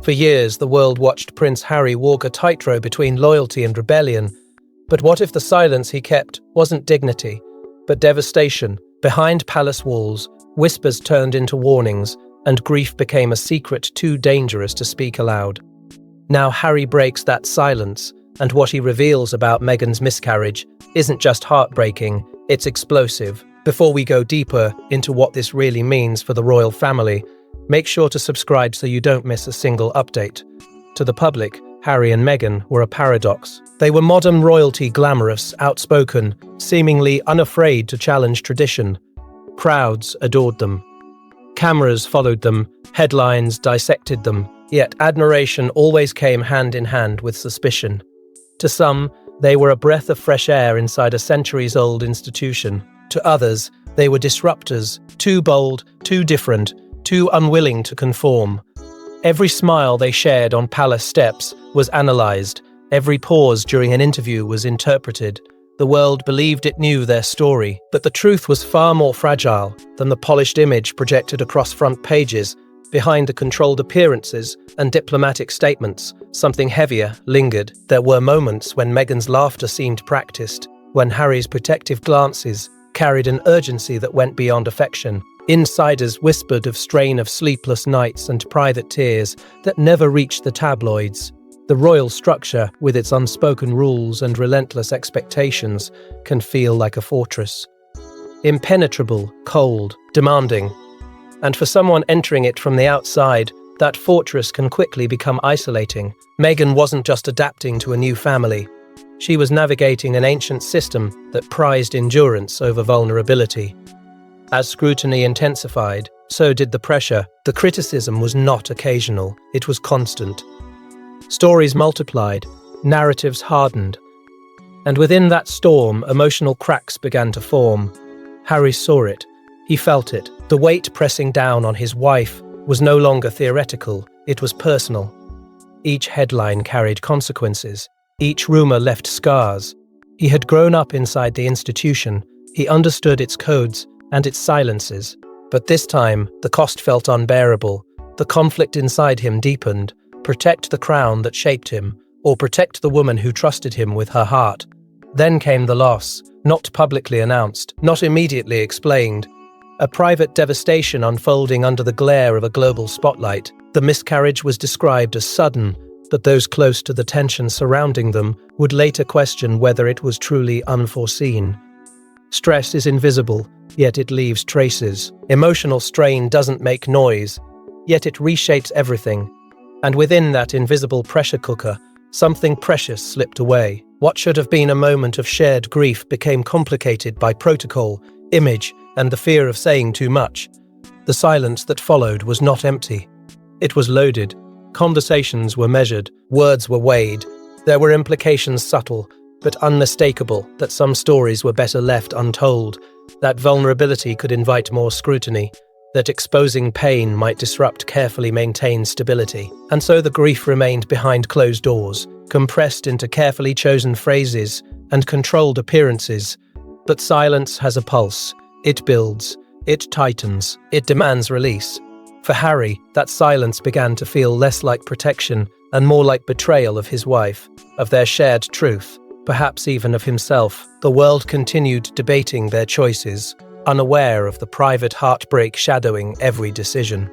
For years, the world watched Prince Harry walk a tightrope between loyalty and rebellion. But what if the silence he kept wasn't dignity, but devastation? Behind palace walls, whispers turned into warnings, and grief became a secret too dangerous to speak aloud. Now Harry breaks that silence, and what he reveals about Meghan's miscarriage isn't just heartbreaking, it's explosive. Before we go deeper into what this really means for the royal family, make sure to subscribe so you don't miss a single update. To the public, Harry and Meghan were a paradox. They were modern royalty, glamorous, outspoken, seemingly unafraid to challenge tradition. Crowds adored them. Cameras followed them, headlines dissected them, yet admiration always came hand in hand with suspicion. To some, they were a breath of fresh air inside a centuries-old institution. To others, they were disruptors, too bold, too different, too unwilling to conform. Every smile they shared on palace steps was analyzed. Every pause during an interview was interpreted. The world believed it knew their story, but the truth was far more fragile than the polished image projected across front pages. Behind the controlled appearances and diplomatic statements, something heavier lingered. There were moments when Meghan's laughter seemed practiced, when Harry's protective glances carried an urgency that went beyond affection. Insiders whispered of strain of sleepless nights and private tears that never reached the tabloids. The royal structure, with its unspoken rules and relentless expectations, can feel like a fortress. Impenetrable, cold, demanding. And for someone entering it from the outside, that fortress can quickly become isolating. Meghan wasn't just adapting to a new family. She was navigating an ancient system that prized endurance over vulnerability. As scrutiny intensified, so did the pressure. The criticism was not occasional, it was constant. Stories multiplied, narratives hardened. And within that storm, emotional cracks began to form. Harry saw it. He felt it. The weight pressing down on his wife was no longer theoretical, it was personal. Each headline carried consequences. Each rumor left scars. He had grown up inside the institution. He understood its codes and its silences. But this time, the cost felt unbearable. The conflict inside him deepened. Protect the crown that shaped him, or protect the woman who trusted him with her heart. Then came the loss, not publicly announced, not immediately explained. A private devastation unfolding under the glare of a global spotlight. The miscarriage was described as sudden, but those close to the tension surrounding them would later question whether it was truly unforeseen. Stress is invisible, yet it leaves traces. Emotional strain doesn't make noise, yet it reshapes everything. And within that invisible pressure cooker, something precious slipped away. What should have been a moment of shared grief became complicated by protocol, image, and the fear of saying too much. The silence that followed was not empty. It was loaded. Conversations were measured, words were weighed. There were implications subtle, but unmistakable, that some stories were better left untold, that vulnerability could invite more scrutiny, that exposing pain might disrupt carefully maintained stability. And so the grief remained behind closed doors, compressed into carefully chosen phrases and controlled appearances. But silence has a pulse. It builds, it tightens, it demands release. For Harry, that silence began to feel less like protection and more like betrayal of his wife, of their shared truth, perhaps even of himself. The world continued debating their choices, unaware of the private heartbreak shadowing every decision.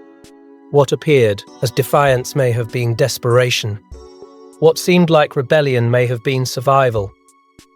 What appeared as defiance may have been desperation. What seemed like rebellion may have been survival.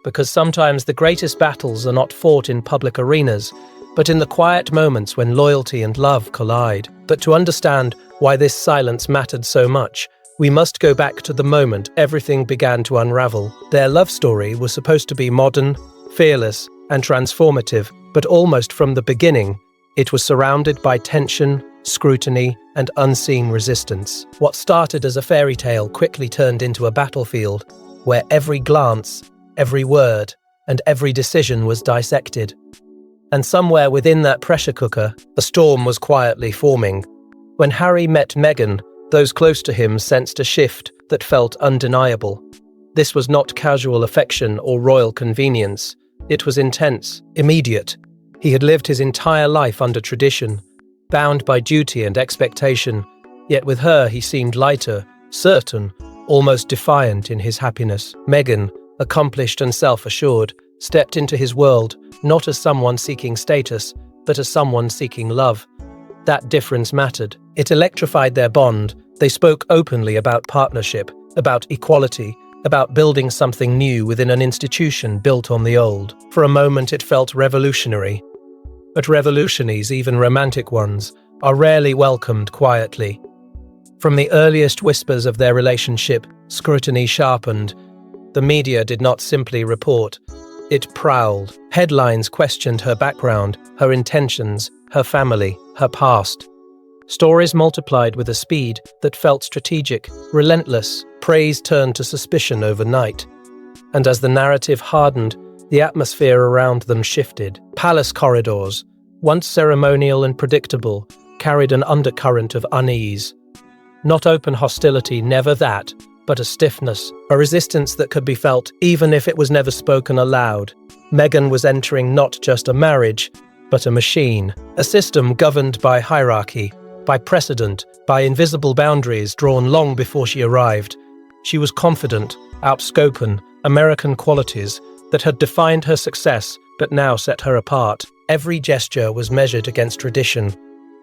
Because sometimes the greatest battles are not fought in public arenas, but in the quiet moments when loyalty and love collide. But to understand why this silence mattered so much, we must go back to the moment everything began to unravel. Their love story was supposed to be modern, fearless, and transformative, but almost from the beginning, it was surrounded by tension, scrutiny, and unseen resistance. What started as a fairy tale quickly turned into a battlefield, where every glance, every word, and every decision was dissected. And somewhere within that pressure cooker, a storm was quietly forming. When Harry met Meghan, those close to him sensed a shift that felt undeniable. This was not casual affection or royal convenience. It was intense, immediate. He had lived his entire life under tradition, bound by duty and expectation. Yet with her he seemed lighter, certain, almost defiant in his happiness. Meghan, accomplished and self-assured, stepped into his world, not as someone seeking status, but as someone seeking love. That difference mattered. It electrified their bond. They spoke openly about partnership, about equality, about building something new within an institution built on the old. For a moment it felt revolutionary. But revolutions, even romantic ones, are rarely welcomed quietly. From the earliest whispers of their relationship, scrutiny sharpened. The media did not simply report. It prowled. Headlines questioned her background, her intentions, her family, her past. Stories multiplied with a speed that felt strategic, relentless. Praise turned to suspicion overnight. And as the narrative hardened, the atmosphere around them shifted. Palace corridors, once ceremonial and predictable, carried an undercurrent of unease. Not open hostility, never that, but a stiffness, a resistance that could be felt even if it was never spoken aloud. Meghan was entering not just a marriage, but a machine, a system governed by hierarchy, by precedent, by invisible boundaries drawn long before she arrived. She was confident, outspoken, American qualities that had defined her success but now set her apart. Every gesture was measured against tradition.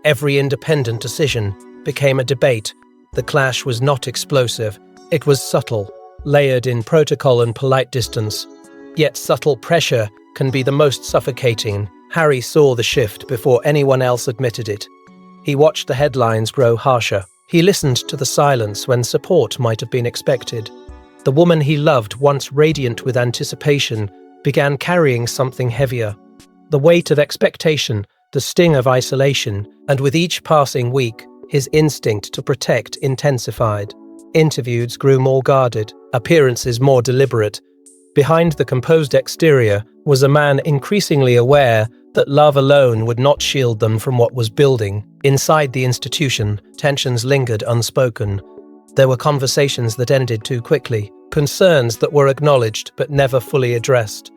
Every independent decision became a debate. The clash was not explosive. It was subtle, layered in protocol and polite distance. Yet subtle pressure can be the most suffocating. Harry saw the shift before anyone else admitted it. He watched the headlines grow harsher. He listened to the silence when support might have been expected. The woman he loved, once radiant with anticipation, began carrying something heavier. The weight of expectation, the sting of isolation, and with each passing week, his instinct to protect intensified. Interviews grew more guarded, appearances more deliberate. Behind the composed exterior was a man increasingly aware that love alone would not shield them from what was building. Inside the institution, tensions lingered unspoken. There were conversations that ended too quickly, concerns that were acknowledged but never fully addressed.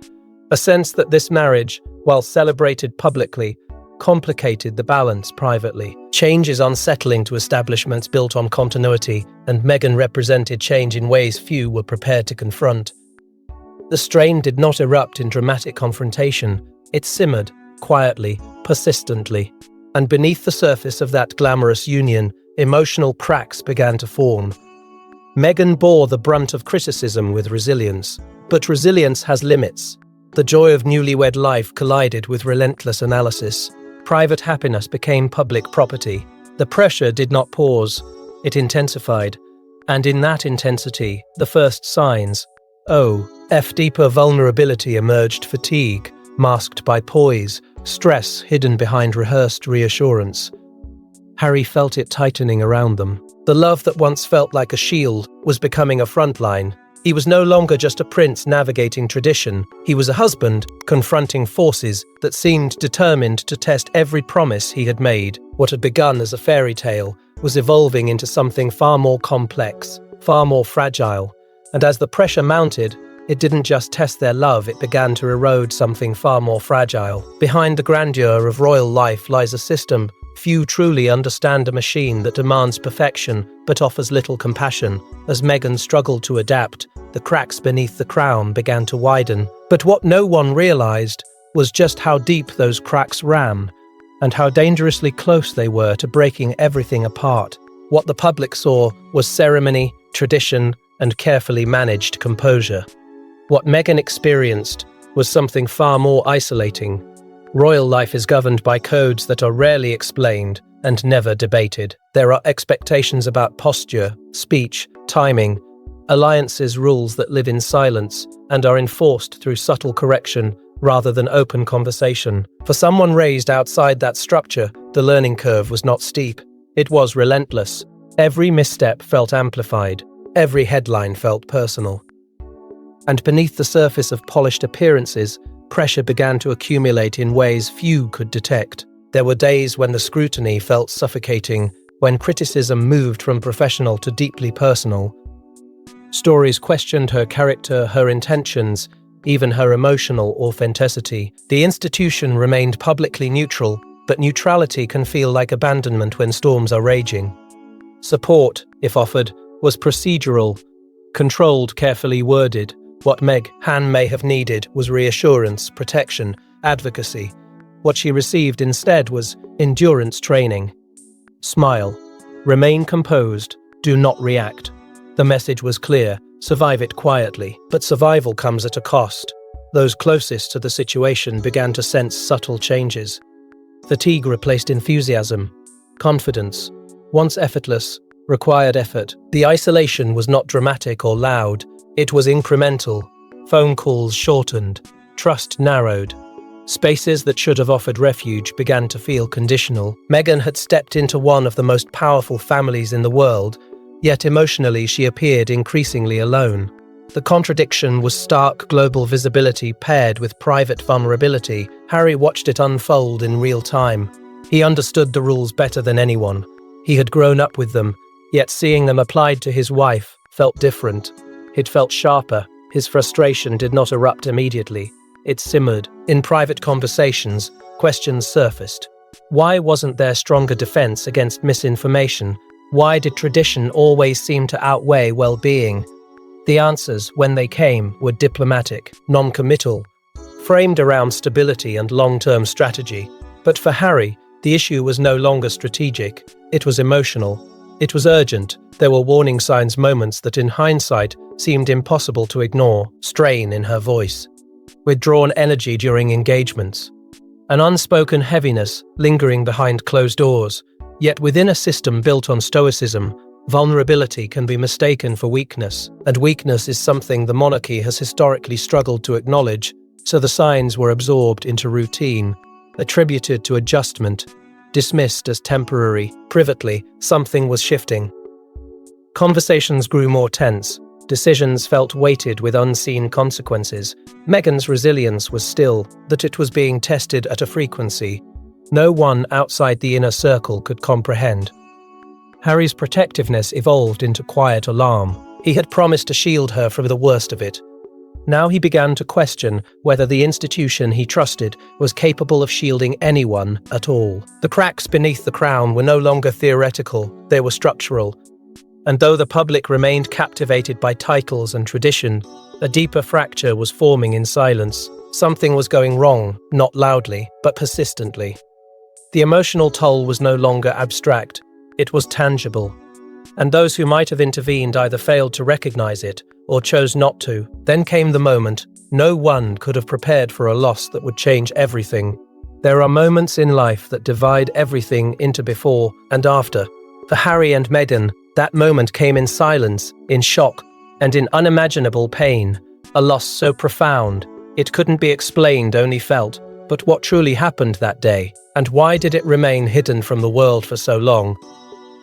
A sense that this marriage, while celebrated publicly, complicated the balance privately. Change is unsettling to establishments built on continuity, and Meghan represented change in ways few were prepared to confront. The strain did not erupt in dramatic confrontation. It simmered, quietly, persistently. And beneath the surface of that glamorous union, emotional cracks began to form. Meghan bore the brunt of criticism with resilience. But resilience has limits. The joy of newlywed life collided with relentless analysis. Private happiness became public property. The pressure did not pause. It intensified. And in that intensity, the first signs, deeper vulnerability emerged: fatigue, masked by poise, stress hidden behind rehearsed reassurance. Harry felt it tightening around them. The love that once felt like a shield was becoming a front line. He was no longer just a prince navigating tradition. He was a husband confronting forces that seemed determined to test every promise he had made. What had begun as a fairy tale was evolving into something far more complex, far more fragile. And as the pressure mounted, it didn't just test their love, it began to erode something far more fragile. Behind the grandeur of royal life lies a system. Few truly understand a machine that demands perfection but offers little compassion. As Meghan struggled to adapt, the cracks beneath the crown began to widen. But what no one realized was just how deep those cracks ran, and how dangerously close they were to breaking everything apart. What the public saw was ceremony, tradition, and carefully managed composure. What Meghan experienced was something far more isolating. Royal life is governed by codes that are rarely explained and never debated. There are expectations about posture, speech, timing, alliances, rules that live in silence and are enforced through subtle correction rather than open conversation. For someone raised outside that structure, the learning curve was not steep. It was relentless. Every misstep felt amplified. Every headline felt personal. And beneath the surface of polished appearances, pressure began to accumulate in ways few could detect. There were days when the scrutiny felt suffocating, when criticism moved from professional to deeply personal. Stories questioned her character, her intentions, even her emotional authenticity. The institution remained publicly neutral, but neutrality can feel like abandonment when storms are raging. Support, if offered, was procedural, controlled, carefully worded. What Meghan may have needed was reassurance, protection, advocacy. What she received instead was endurance training. Smile. Remain composed. Do not react. The message was clear. Survive it quietly. But survival comes at a cost. Those closest to the situation began to sense subtle changes. Fatigue replaced enthusiasm. Confidence, once effortless, required effort. The isolation was not dramatic or loud. It was incremental. Phone calls shortened. Trust narrowed. Spaces that should have offered refuge began to feel conditional. Meghan had stepped into one of the most powerful families in the world, yet emotionally she appeared increasingly alone. The contradiction was stark. Global visibility paired with private vulnerability. Harry watched it unfold in real time. He understood the rules better than anyone. He had grown up with them, yet seeing them applied to his wife felt different. It felt sharper. His frustration did not erupt immediately. It simmered. In private conversations, questions surfaced. Why wasn't there stronger defense against misinformation? Why did tradition always seem to outweigh well-being? The answers, when they came, were diplomatic, non-committal, framed around stability and long-term strategy. But for Harry, the issue was no longer strategic. It was emotional. It was urgent. There were warning signs, moments that in hindsight seemed impossible to ignore. Strain in her voice. Withdrawn energy during engagements. An unspoken heaviness lingering behind closed doors. Yet within a system built on stoicism, vulnerability can be mistaken for weakness, and weakness is something the monarchy has historically struggled to acknowledge, so the signs were absorbed into routine, attributed to adjustment, dismissed as temporary. Privately, something was shifting. Conversations grew more tense. Decisions felt weighted with unseen consequences. Meghan's resilience was still that it was being tested at a frequency no one outside the inner circle could comprehend. Harry's protectiveness evolved into quiet alarm. He had promised to shield her from the worst of it. Now he began to question whether the institution he trusted was capable of shielding anyone at all. The cracks beneath the crown were no longer theoretical, they were structural. And though the public remained captivated by titles and tradition, a deeper fracture was forming in silence. Something was going wrong, not loudly, but persistently. The emotional toll was no longer abstract. It was tangible, and those who might have intervened either failed to recognize it or chose not to. Then came the moment. No one could have prepared for a loss that would change everything. There are moments in life that divide everything into before and after. For Harry and Meghan, that moment came in silence, in shock, and in unimaginable pain. A loss so profound, it couldn't be explained, only felt. But what truly happened that day, and why did it remain hidden from the world for so long?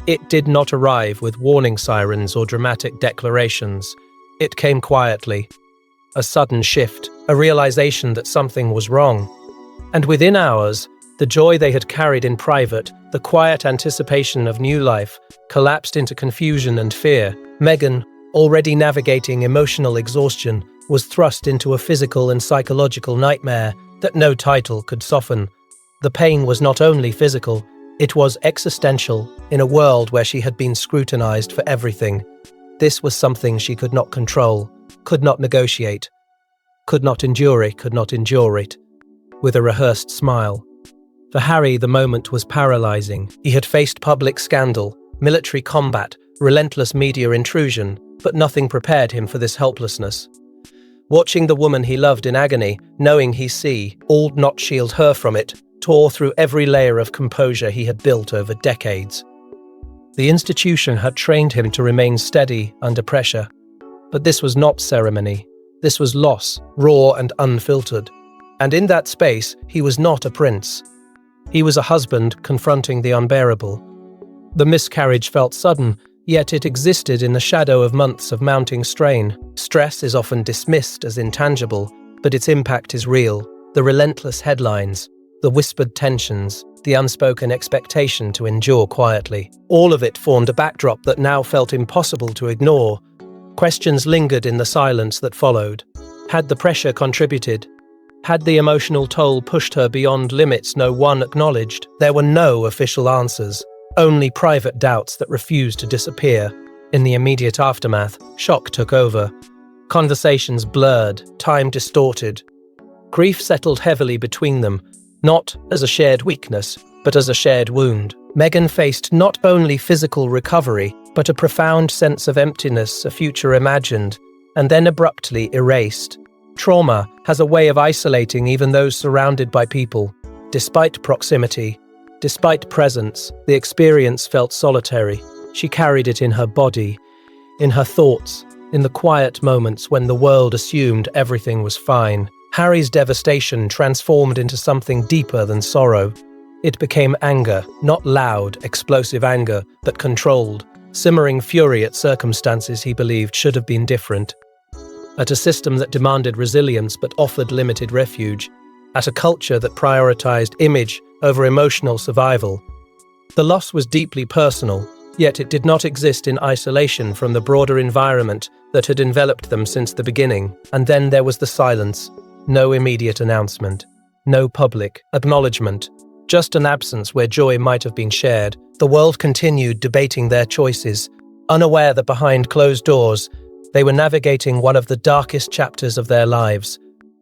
It did not arrive with warning sirens or dramatic declarations. It came quietly. A sudden shift, a realization that something was wrong. And within hours, the joy they had carried in private, the quiet anticipation of new life, collapsed into confusion and fear. Meghan, already navigating emotional exhaustion, was thrust into a physical and psychological nightmare that no title could soften. The pain was not only physical, it was existential in a world where she had been scrutinized for everything. This was something she could not control, could not negotiate, could not endure it, with a rehearsed smile. For Harry, the moment was paralyzing. He had faced public scandal, military combat, relentless media intrusion, but nothing prepared him for this helplessness. Watching the woman he loved in agony, knowing all not shield her from it, tore through every layer of composure he had built over decades. The institution had trained him to remain steady under pressure. But this was not ceremony. This was loss, raw and unfiltered. And in that space, he was not a prince. He was a husband confronting the unbearable. The miscarriage felt sudden, yet it existed in the shadow of months of mounting strain. Stress is often dismissed as intangible, but its impact is real. The relentless headlines, the whispered tensions, the unspoken expectation to endure quietly. All of it formed a backdrop that now felt impossible to ignore. Questions lingered in the silence that followed. Had the pressure contributed? Had the emotional toll pushed her beyond limits no one acknowledged? There were no official answers, only private doubts that refused to disappear. In the immediate aftermath, shock took over. Conversations blurred, time distorted. Grief settled heavily between them, not as a shared weakness, but as a shared wound. Meghan faced not only physical recovery, but a profound sense of emptiness, a future imagined, and then abruptly erased. Trauma has a way of isolating even those surrounded by people. Despite proximity, despite presence, the experience felt solitary. She carried it in her body, in her thoughts, in the quiet moments when the world assumed everything was fine. Harry's devastation transformed into something deeper than sorrow. It became anger, not loud, explosive anger, but controlled, simmering fury at circumstances he believed should have been different. At a system that demanded resilience but offered limited refuge. At a culture that prioritized image over emotional survival. The loss was deeply personal, yet it did not exist in isolation from the broader environment that had enveloped them since the beginning. And then there was the silence. No immediate announcement. No public acknowledgement. Just an absence where joy might have been shared. The world continued debating their choices, unaware that behind closed doors, they were navigating one of the darkest chapters of their lives.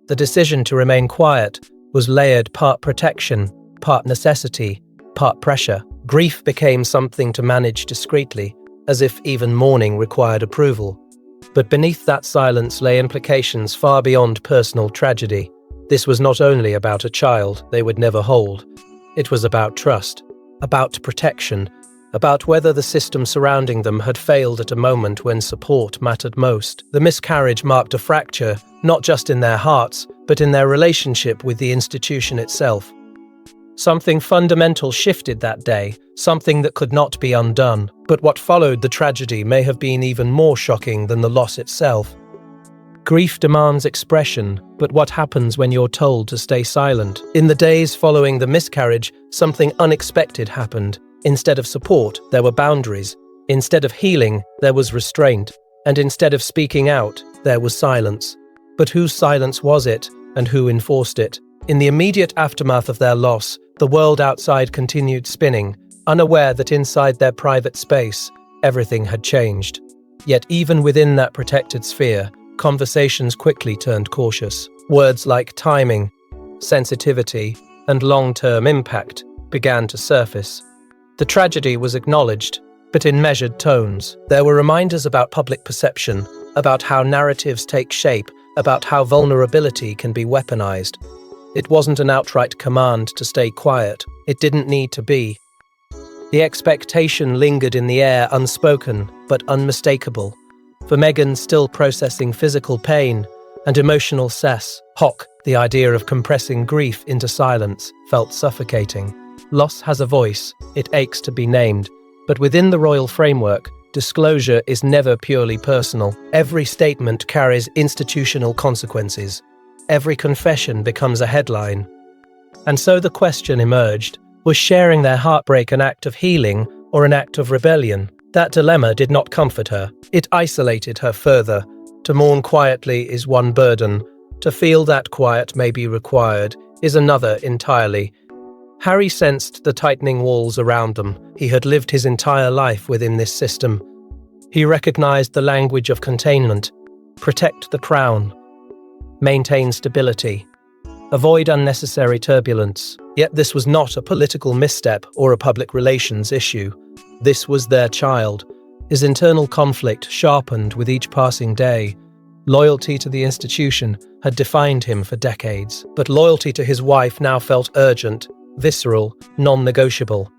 The decision to remain quiet was layered part protection, part necessity, part pressure. Grief became something to manage discreetly, as if even mourning required approval. But beneath that silence lay implications far beyond personal tragedy. This was not only about a child they would never hold. It was about trust, about protection, about whether the system surrounding them had failed at a moment when support mattered most. The miscarriage marked a fracture, not just in their hearts, but in their relationship with the institution itself. Something fundamental shifted that day, something that could not be undone. But what followed the tragedy may have been even more shocking than the loss itself. Grief demands expression, but what happens when you're told to stay silent? In the days following the miscarriage, something unexpected happened. Instead of support, there were boundaries. Instead of healing, there was restraint. And instead of speaking out, there was silence. But whose silence was it, and who enforced it? In the immediate aftermath of their loss, the world outside continued spinning, unaware that inside their private space, everything had changed. Yet even within that protected sphere, conversations quickly turned cautious. Words like timing, sensitivity, and long-term impact began to surface. The tragedy was acknowledged, but in measured tones. There were reminders about public perception, about how narratives take shape, about how vulnerability can be weaponized. It wasn't an outright command to stay quiet. It didn't need to be. The expectation lingered in the air, unspoken, but unmistakable. For Meghan, still processing physical pain and emotional cess, the idea of compressing grief into silence, felt suffocating. Loss has a voice, it aches to be named, but within the royal framework, disclosure is never purely personal. Every statement carries institutional consequences. Every confession becomes a headline. And so the question emerged, was sharing their heartbreak an act of healing or an act of rebellion? That dilemma did not comfort her. It isolated her further. To mourn quietly is one burden. To feel that quiet may be required is another entirely. Harry sensed the tightening walls around them. He had lived his entire life within this system. He recognized the language of containment. Protect the crown. Maintain stability. Avoid unnecessary turbulence. Yet this was not a political misstep or a public relations issue. This was their child. His internal conflict sharpened with each passing day. Loyalty to the institution had defined him for decades, but loyalty to his wife now felt urgent, visceral, non-negotiable.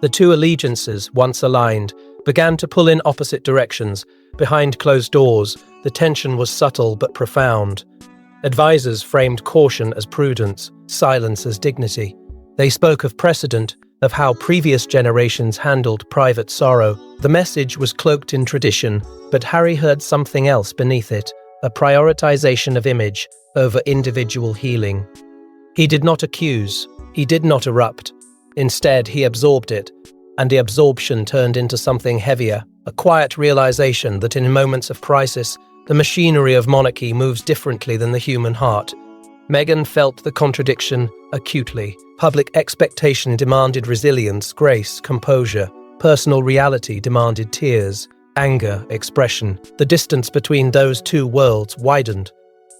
The two allegiances, once aligned, began to pull in opposite directions. Behind closed doors, the tension was subtle but profound. Advisors framed caution as prudence, silence as dignity. They spoke of precedent, of how previous generations handled private sorrow. The message was cloaked in tradition, but Harry heard something else beneath it, a prioritization of image over individual healing. He did not accuse, he did not erupt. Instead, he absorbed it, and the absorption turned into something heavier, a quiet realization that in moments of crisis, the machinery of monarchy moves differently than the human heart. Meghan felt the contradiction acutely. Public expectation demanded resilience, grace, composure. Personal reality demanded tears, anger, expression. The distance between those two worlds widened.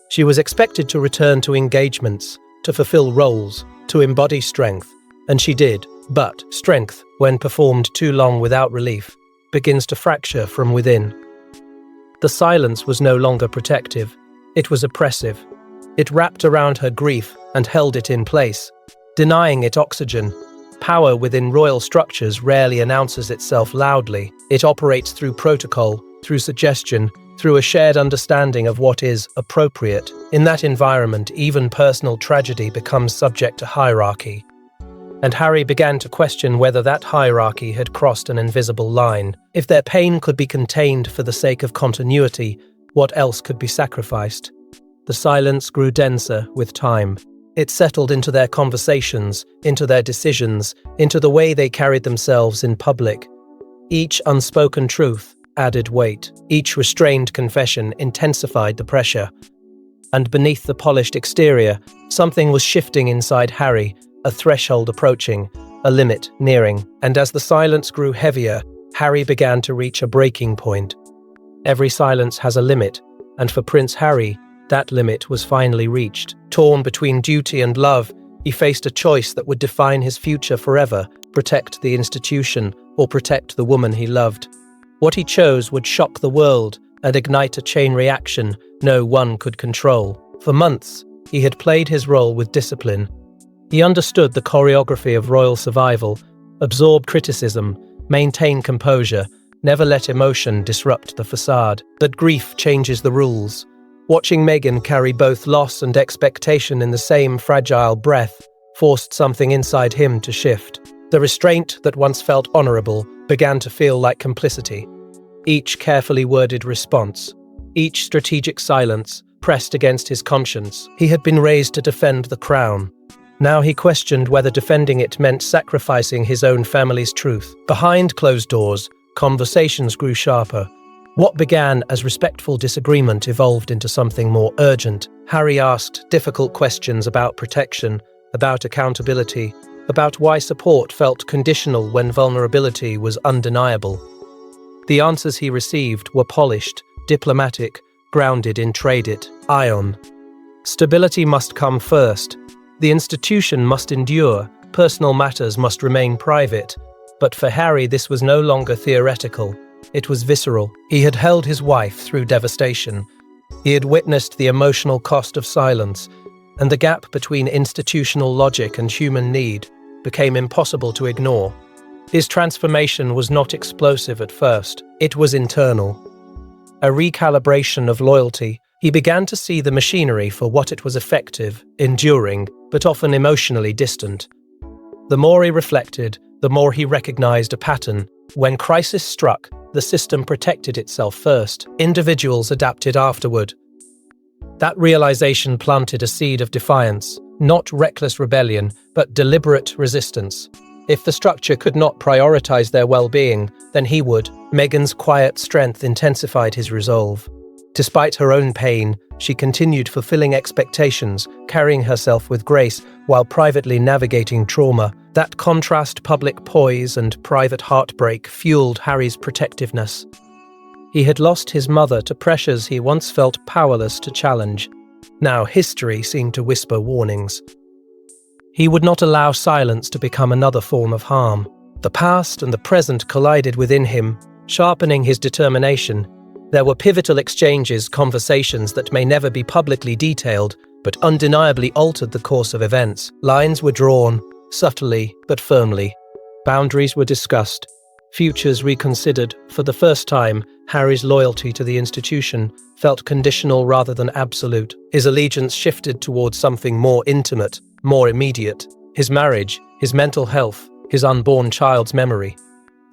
She was expected to return to engagements, to fulfill roles, to embody strength, and she did. But strength, when performed too long without relief, begins to fracture from within. The silence was no longer protective. It was oppressive. It wrapped around her grief and held it in place, denying it oxygen. Power within royal structures rarely announces itself loudly. It operates through protocol, through suggestion, through a shared understanding of what is appropriate. In that environment, even personal tragedy becomes subject to hierarchy. And Harry began to question whether that hierarchy had crossed an invisible line. If their pain could be contained for the sake of continuity, what else could be sacrificed? The silence grew denser with time. It settled into their conversations, into their decisions, into the way they carried themselves in public. Each unspoken truth added weight. Each restrained confession intensified the pressure. And beneath the polished exterior, something was shifting inside Harry, a threshold approaching, a limit nearing. And as the silence grew heavier, Harry began to reach a breaking point. Every silence has a limit, and for Prince Harry, that limit was finally reached. Torn between duty and love, he faced a choice that would define his future forever: protect the institution or protect the woman he loved. What he chose would shock the world and ignite a chain reaction no one could control. For months, he had played his role with discipline. He understood the choreography of royal survival, absorb criticism, maintain composure, never let emotion disrupt the facade. That grief changes the rules. Watching Meghan carry both loss and expectation in the same fragile breath forced something inside him to shift. The restraint that once felt honorable began to feel like complicity. Each carefully worded response, each strategic silence, pressed against his conscience. He had been raised to defend the crown. Now he questioned whether defending it meant sacrificing his own family's truth. Behind closed doors, conversations grew sharper. What began as respectful disagreement evolved into something more urgent. Harry asked difficult questions about protection, about accountability, about why support felt conditional when vulnerability was undeniable. The answers he received were polished, diplomatic, grounded in trade-it, ion. Stability must come first. The institution must endure, personal matters must remain private. But for Harry, this was no longer theoretical. It was visceral. He had held his wife through devastation. He had witnessed the emotional cost of silence, and the gap between institutional logic and human need became impossible to ignore. His transformation was not explosive at first. It was internal. A recalibration of loyalty. He began to see the machinery for what it was: effective, enduring, but often emotionally distant. The more he reflected, the more he recognized a pattern. When crisis struck, the system protected itself first. Individuals adapted afterward. That realization planted a seed of defiance, not reckless rebellion, but deliberate resistance. If the structure could not prioritize their well-being, then he would. Meghan's quiet strength intensified his resolve. Despite her own pain, she continued fulfilling expectations, carrying herself with grace while privately navigating trauma. That contrast, public poise and private heartbreak, fueled Harry's protectiveness. He had lost his mother to pressures he once felt powerless to challenge. Now history seemed to whisper warnings. He would not allow silence to become another form of harm. The past and the present collided within him, sharpening his determination. There were pivotal exchanges, conversations that may never be publicly detailed, but undeniably altered the course of events. Lines were drawn, subtly but firmly. Boundaries were discussed, futures reconsidered. For the first time, Harry's loyalty to the institution felt conditional rather than absolute. His allegiance shifted towards something more intimate, more immediate. His marriage, his mental health, his unborn child's memory.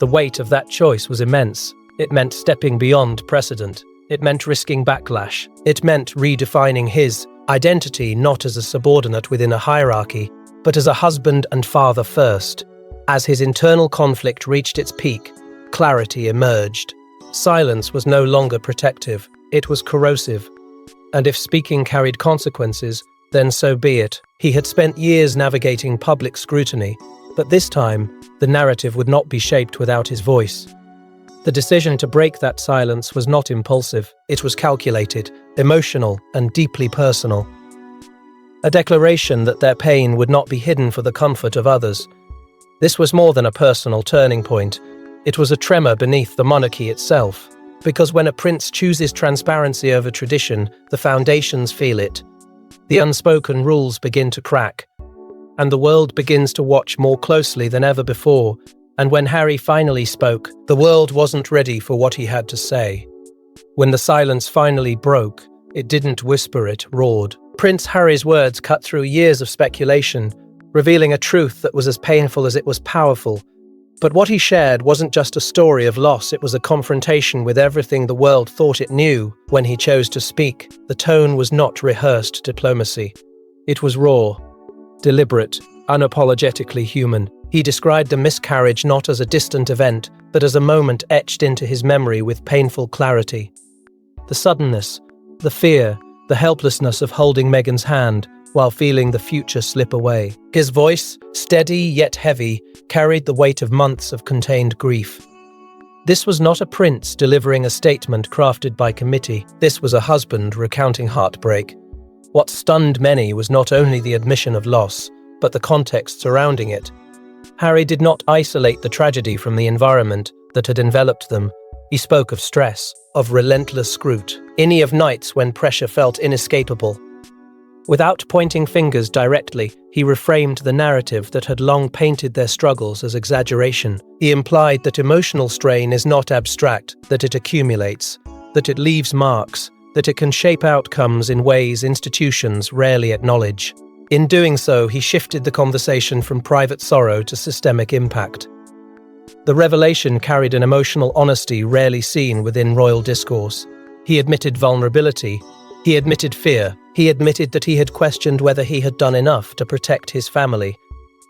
The weight of that choice was immense. It meant stepping beyond precedent. It meant risking backlash. It meant redefining his identity not as a subordinate within a hierarchy, but as a husband and father first. As his internal conflict reached its peak, clarity emerged. Silence was no longer protective, it was corrosive. And if speaking carried consequences, then so be it. He had spent years navigating public scrutiny, but this time, the narrative would not be shaped without his voice. The decision to break that silence was not impulsive, it was calculated, emotional, and deeply personal. A declaration that their pain would not be hidden for the comfort of others. This was more than a personal turning point. It was a tremor beneath the monarchy itself. Because when a prince chooses transparency over tradition, the foundations feel it. The unspoken rules begin to crack, and the world begins to watch more closely than ever before. And when Harry finally spoke, the world wasn't ready for what he had to say. When the silence finally broke, it didn't whisper, it roared. Prince Harry's words cut through years of speculation, revealing a truth that was as painful as it was powerful. But what he shared wasn't just a story of loss, it was a confrontation with everything the world thought it knew. When he chose to speak, the tone was not rehearsed diplomacy. It was raw, deliberate, unapologetically human. He described the miscarriage not as a distant event, but as a moment etched into his memory with painful clarity. The suddenness, the fear, the helplessness of holding Meghan's hand while feeling the future slip away. His voice, steady yet heavy, carried the weight of months of contained grief. This was not a prince delivering a statement crafted by committee. This was a husband recounting heartbreak. What stunned many was not only the admission of loss, but the context surrounding it. Harry did not isolate the tragedy from the environment that had enveloped them. He spoke of stress, of relentless scrutiny, of nights when pressure felt inescapable. Without pointing fingers directly, he reframed the narrative that had long painted their struggles as exaggeration. He implied that emotional strain is not abstract, that it accumulates, that it leaves marks, that it can shape outcomes in ways institutions rarely acknowledge. In doing so, he shifted the conversation from private sorrow to systemic impact. The revelation carried an emotional honesty rarely seen within royal discourse. He admitted vulnerability. He admitted fear. He admitted that he had questioned whether he had done enough to protect his family.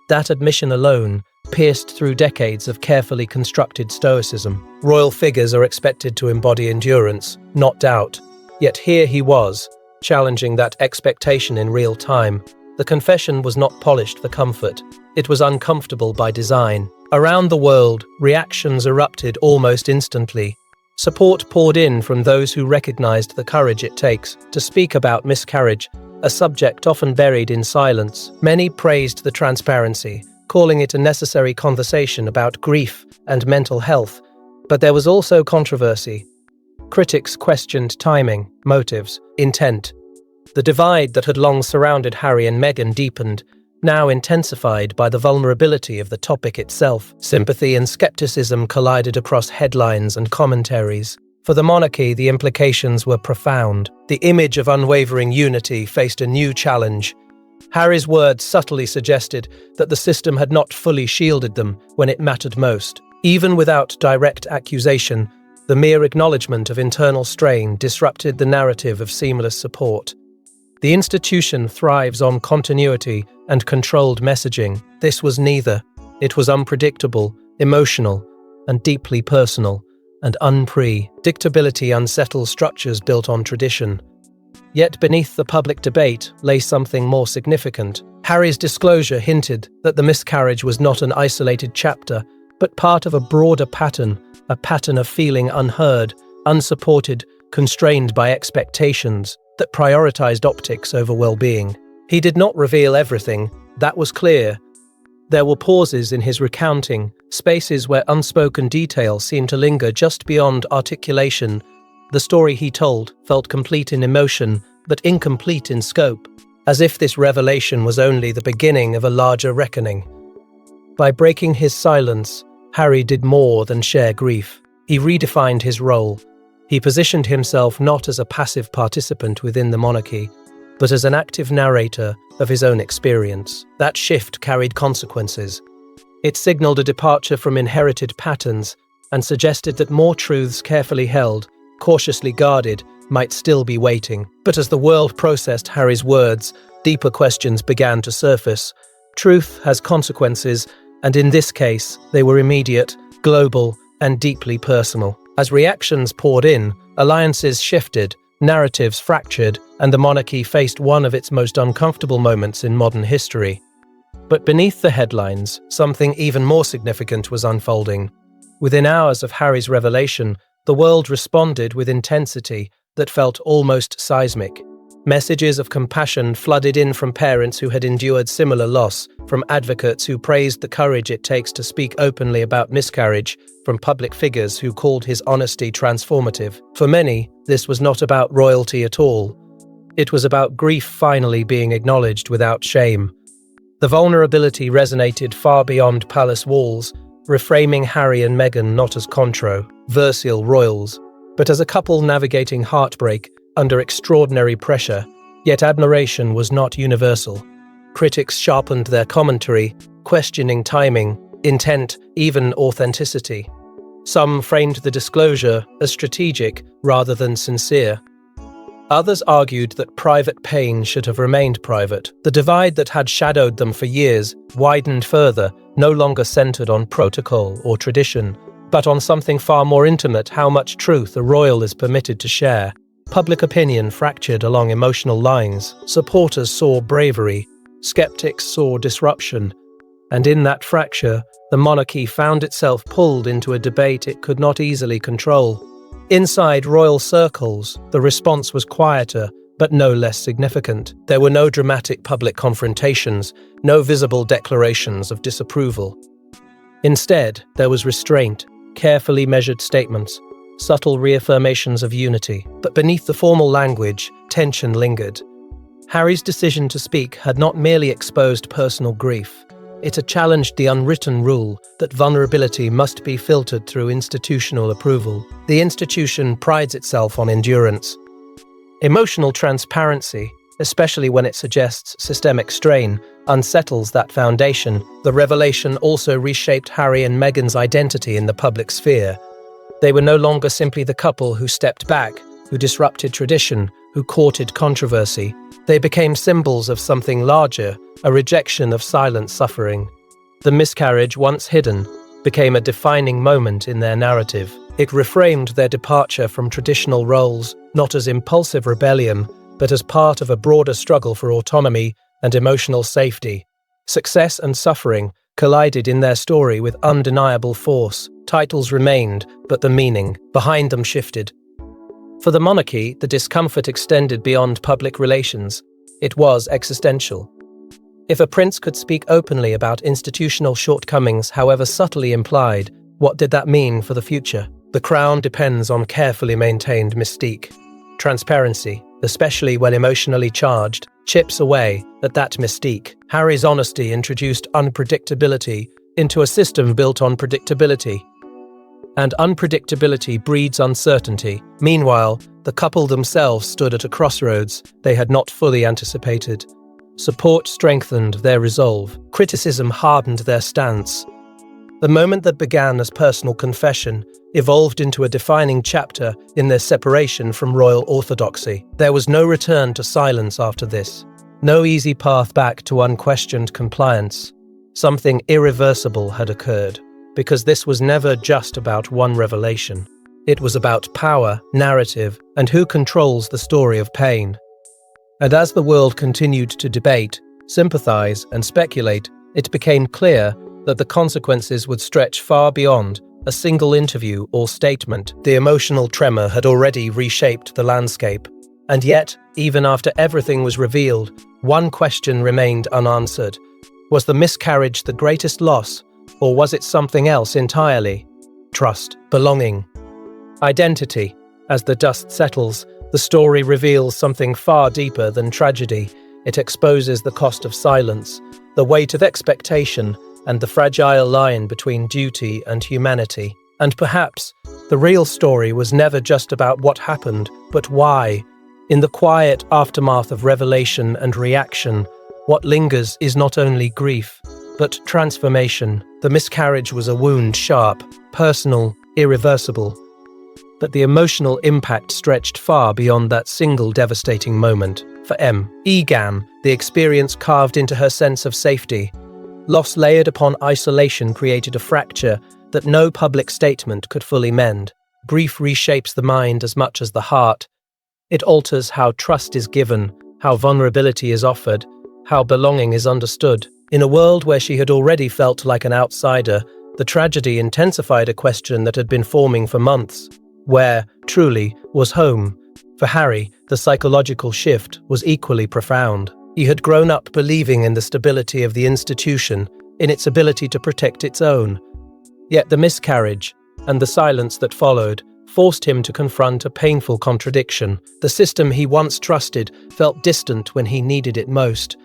That admission alone pierced through decades of carefully constructed stoicism. Royal figures are expected to embody endurance, not doubt. Yet here he was, challenging that expectation in real time. The confession was not polished for comfort. It was uncomfortable by design. Around the world, reactions erupted almost instantly. Support poured in from those who recognized the courage it takes to speak about miscarriage, a subject often buried in silence. Many praised the transparency, calling it a necessary conversation about grief and mental health. But there was also controversy. Critics questioned timing, motives, intent. The divide that had long surrounded Harry and Meghan deepened, now intensified by the vulnerability of the topic itself. Sympathy and skepticism collided across headlines and commentaries. For the monarchy, the implications were profound. The image of unwavering unity faced a new challenge. Harry's words subtly suggested that the system had not fully shielded them when it mattered most. Even without direct accusation, the mere acknowledgement of internal strain disrupted the narrative of seamless support. The institution thrives on continuity and controlled messaging. This was neither. It was unpredictable, emotional, and deeply personal, and unpredictability unsettles structures built on tradition. Yet beneath the public debate lay something more significant. Harry's disclosure hinted that the miscarriage was not an isolated chapter, but part of a broader pattern, a pattern of feeling unheard, unsupported, constrained by expectations that prioritized optics over well-being. He did not reveal everything, that was clear. There were pauses in his recounting, spaces where unspoken detail seemed to linger just beyond articulation. The story he told felt complete in emotion, but incomplete in scope, as if this revelation was only the beginning of a larger reckoning. By breaking his silence, Harry did more than share grief. He redefined his role. He positioned himself not as a passive participant within the monarchy, but as an active narrator of his own experience. That shift carried consequences. It signaled a departure from inherited patterns and suggested that more truths carefully held, cautiously guarded, might still be waiting. But as the world processed Harry's words, deeper questions began to surface. Truth has consequences, and in this case, they were immediate, global, and deeply personal. As reactions poured in, alliances shifted, narratives fractured, and the monarchy faced one of its most uncomfortable moments in modern history. But beneath the headlines, something even more significant was unfolding. Within hours of Harry's revelation, the world responded with intensity that felt almost seismic. Messages of compassion flooded in from parents who had endured similar loss, from advocates who praised the courage it takes to speak openly about miscarriage, from public figures who called his honesty transformative. For many, this was not about royalty at all. It was about grief finally being acknowledged without shame. The vulnerability resonated far beyond palace walls, reframing Harry and Meghan not as controversial royals, but as a couple navigating heartbreak under extraordinary pressure. Yet admiration was not universal. Critics sharpened their commentary, questioning timing, intent, even authenticity. Some framed the disclosure as strategic rather than sincere. Others argued that private pain should have remained private. The divide that had shadowed them for years widened further, no longer centered on protocol or tradition, but on something far more intimate: how much truth a royal is permitted to share. Public opinion fractured along emotional lines. Supporters saw bravery, skeptics saw disruption, and in that fracture, the monarchy found itself pulled into a debate it could not easily control. Inside royal circles, the response was quieter, but no less significant. There were no dramatic public confrontations, no visible declarations of disapproval. Instead, there was restraint, carefully measured statements, subtle reaffirmations of unity. But beneath the formal language, tension lingered. Harry's decision to speak had not merely exposed personal grief. It had challenged the unwritten rule that vulnerability must be filtered through institutional approval. The institution prides itself on endurance. Emotional transparency, especially when it suggests systemic strain, unsettles that foundation. The revelation also reshaped Harry and Meghan's identity in the public sphere. They were no longer simply the couple who stepped back, who disrupted tradition, who courted controversy. They became symbols of something larger, a rejection of silent suffering. The miscarriage, once hidden, became a defining moment in their narrative. It reframed their departure from traditional roles, not as impulsive rebellion, but as part of a broader struggle for autonomy and emotional safety. Success and suffering collided in their story with undeniable force. Titles remained, but the meaning behind them shifted. For the monarchy, the discomfort extended beyond public relations. It was existential. If a prince could speak openly about institutional shortcomings, however subtly implied, what did that mean for the future? The crown depends on carefully maintained mystique. Transparency, especially when emotionally charged, chips away at that mystique. Harry's honesty introduced unpredictability into a system built on predictability. And unpredictability breeds uncertainty. Meanwhile, the couple themselves stood at a crossroads they had not fully anticipated. Support strengthened their resolve. Criticism hardened their stance. The moment that began as personal confession evolved into a defining chapter in their separation from royal orthodoxy. There was no return to silence after this. No easy path back to unquestioned compliance. Something irreversible had occurred. Because this was never just about one revelation. It was about power, narrative, and who controls the story of pain. And as the world continued to debate, sympathize, and speculate, it became clear that the consequences would stretch far beyond a single interview or statement. The emotional tremor had already reshaped the landscape. And yet, even after everything was revealed, one question remained unanswered. Was the miscarriage the greatest loss? Or was it something else entirely? Trust, belonging, identity. As the dust settles, the story reveals something far deeper than tragedy. It exposes the cost of silence, the weight of expectation, and the fragile line between duty and humanity. And perhaps the real story was never just about what happened, but why. In the quiet aftermath of revelation and reaction, what lingers is not only grief, but transformation. The miscarriage was a wound, sharp, personal, irreversible. But the emotional impact stretched far beyond that single devastating moment. For Meghan, the experience carved into her sense of safety. Loss layered upon isolation created a fracture that no public statement could fully mend. Grief reshapes the mind as much as the heart. It alters how trust is given, how vulnerability is offered, how belonging is understood. In a world where she had already felt like an outsider, the tragedy intensified a question that had been forming for months. Where, truly, was home? For Harry, the psychological shift was equally profound. He had grown up believing in the stability of the institution, in its ability to protect its own. Yet the miscarriage, and the silence that followed, forced him to confront a painful contradiction. The system he once trusted felt distant when he needed it most.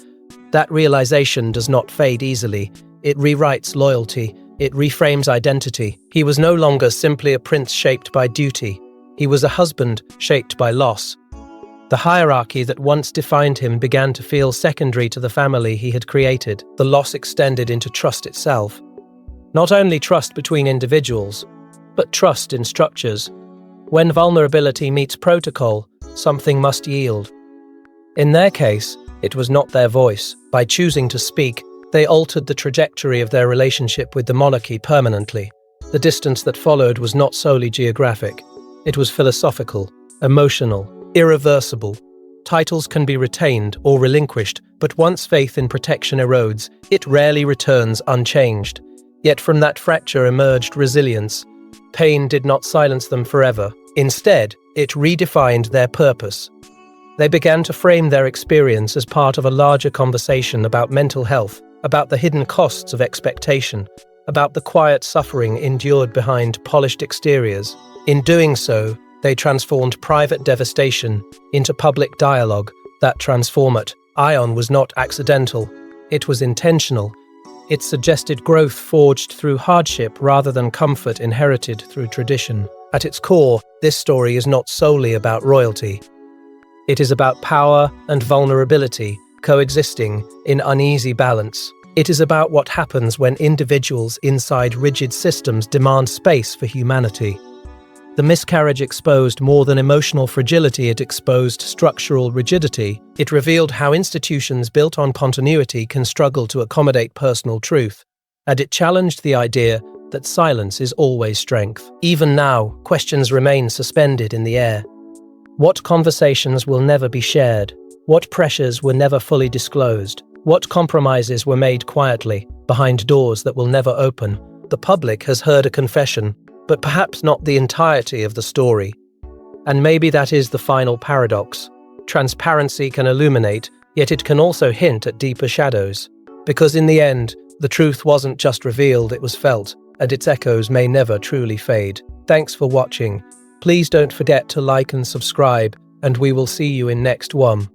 That realization does not fade easily. It rewrites loyalty. It reframes identity. He was no longer simply a prince shaped by duty. He was a husband shaped by loss. The hierarchy that once defined him began to feel secondary to the family he had created. The loss extended into trust itself. Not only trust between individuals, but trust in structures. When vulnerability meets protocol, something must yield. In their case, it was not their voice. By choosing to speak, they altered the trajectory of their relationship with the monarchy permanently. The distance that followed was not solely geographic. It was philosophical, emotional, irreversible. Titles can be retained or relinquished, but once faith in protection erodes, it rarely returns unchanged. Yet from that fracture emerged resilience. Pain did not silence them forever. Instead, it redefined their purpose. They began to frame their experience as part of a larger conversation about mental health, about the hidden costs of expectation, about the quiet suffering endured behind polished exteriors. In doing so, they transformed private devastation into public dialogue. That transformation was not accidental. It was intentional. It suggested growth forged through hardship rather than comfort inherited through tradition. At its core, this story is not solely about royalty. It is about power and vulnerability coexisting in uneasy balance. It is about what happens when individuals inside rigid systems demand space for humanity. The miscarriage exposed more than emotional fragility, it exposed structural rigidity. It revealed how institutions built on continuity can struggle to accommodate personal truth. And it challenged the idea that silence is always strength. Even now, questions remain suspended in the air. What conversations will never be shared? What pressures were never fully disclosed? What compromises were made quietly, behind doors that will never open? The public has heard a confession, but perhaps not the entirety of the story. And maybe that is the final paradox. Transparency can illuminate, yet it can also hint at deeper shadows. Because in the end, the truth wasn't just revealed, it was felt, and its echoes may never truly fade. Thanks for watching. Please don't forget to like and subscribe, and we will see you in next one.